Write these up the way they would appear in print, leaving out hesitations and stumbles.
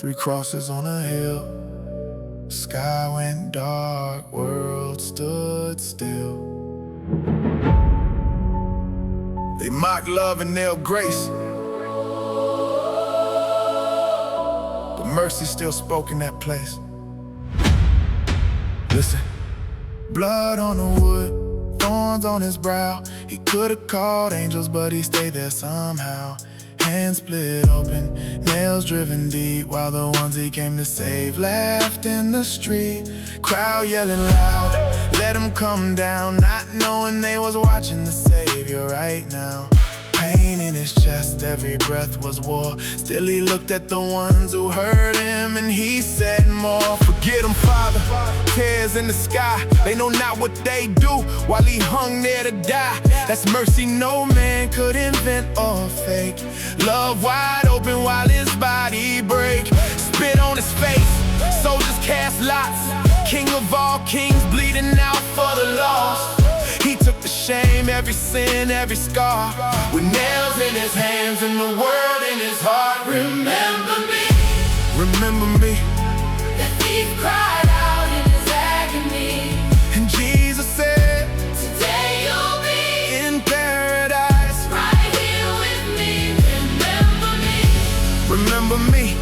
3 crosses on a hill. Sky went dark, world stood still. They mocked love and nailed grace, but mercy still spoke in that place. Listen. Blood on the wood, thorns on his brow. He could've called angels, but he stayed there somehow. Hands split open, nails driven deep, while the ones he came to save laughed in the street. Crowd yelling loud, let him come down, not knowing they was watching the Savior right now. Pain in his chest, every breath was war. Still he looked at the ones who heard him, and he said more. Forget them, Father, tears in the sky. They know not what they do while he hung there to die. That's mercy no man could invent or fake. Love wide open while his body break. Spit on his face, soldiers cast lots. King of all kings bleeding out for the lost. He took the shame, every sin, every scar, with nails in his hands and the world in his heart. Remember me. Remember me. The thief cried out in his agony, And Jesus said, today you'll be in paradise. right here with me. Remember me. Remember me.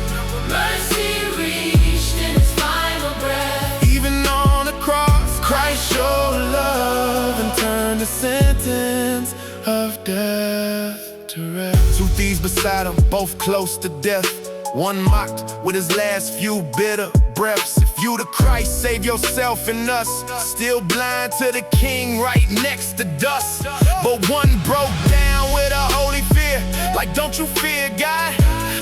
Mercy reached in his final breath. Even on the cross, Christ showed love and turned the sentence of death to rest. 2 thieves beside him, both close to death. One mocked with his last few bitter breaths. If you the Christ, save yourself and us. Still blind to the King right next to dust. But one broke down with a holy fear, like, don't you fear God,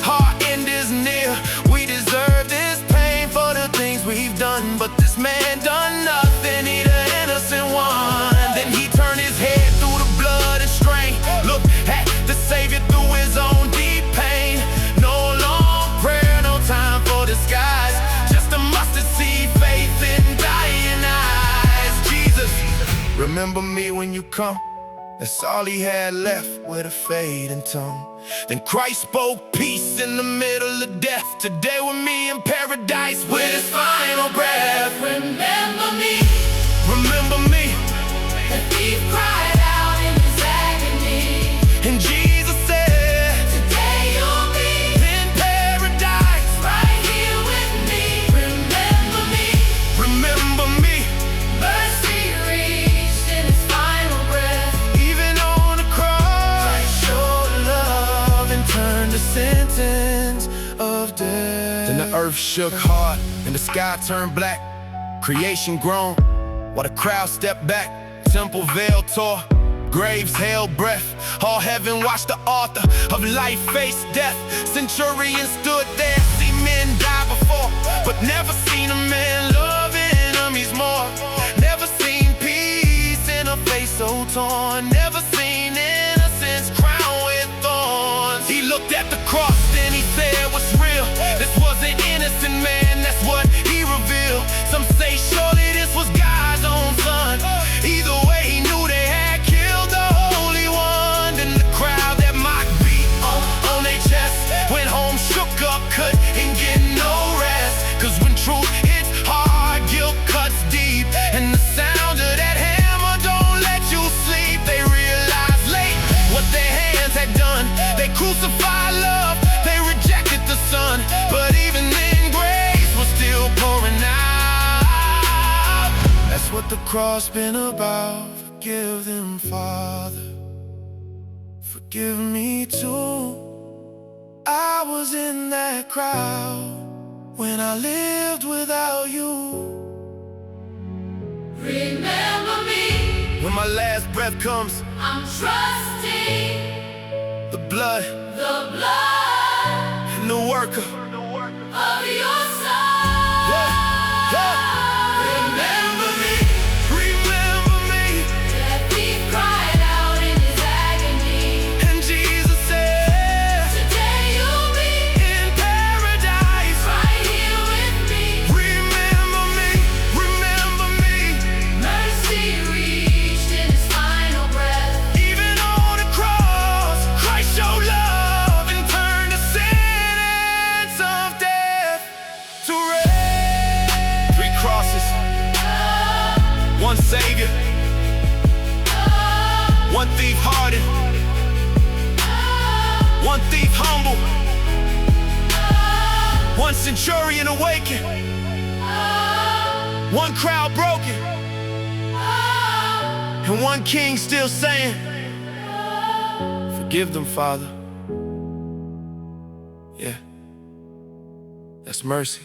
our end is near. We deserve this pain for the things we've done, but this man done nothing, he the innocent one. Then he turned his head through the blood and strain, look at the Savior through his own deep pain. No long prayer, no time for disguise, just a mustard seed faith in dying eyes. Jesus, remember me when you come. That's all he had left with a fading tongue. Then Christ spoke peace in the middle of death. Today with me in paradise with his final breath. Remember me. Remember me. The thief cried out in his agony, And Jesus said, today you'll be in paradise. right here with me. Remember me. Remember me. Mercy reached in his final breath. Even on the cross, showed love and turned the sentence of death. Then the earth shook hard and the sky turned black. Creation groaned while the crowd stepped back. Temple veil tore, graves held breath. All heaven watched the author of life face death. Centurions stood there, seen men die before, but never seen a man love enemies more. Never seen peace in a face so torn. Never seen innocence crowned with thorns. He looked at the cross, then he said, what's real? This was an innocent man, that's what he revealed. Some say surely this was God's own son. Either way, he knew they had killed the Holy One. Then the crowd that mocked beat on their chest went home shook up, couldn't get no rest. Cause when truth hits hard, guilt cuts deep, and the sound of that hammer don't let you sleep. They realized late what their hands had done. They crucified love, they rejected the Son, but even then grace was still pouring out. That's what the cross been about. Forgive them, Father, forgive me too. I was in that crowd when I lived without you. Remember me. When my last breath comes, I'm trusting the blood the blood and the worker. of your Son. Yeah, yeah. Remember me. Remember me. That thief cried out in his agony, And Jesus said, today you'll be in paradise. right here with me. Remember me. Remember me. Mercy reached in his final breath. Even on the cross, Christ showed love and turned the sentence of death one savior, one thief hardened, one thief humble, one centurion awakened, one crowd broken, and one king still saying, forgive them, Father. Yeah, that's mercy.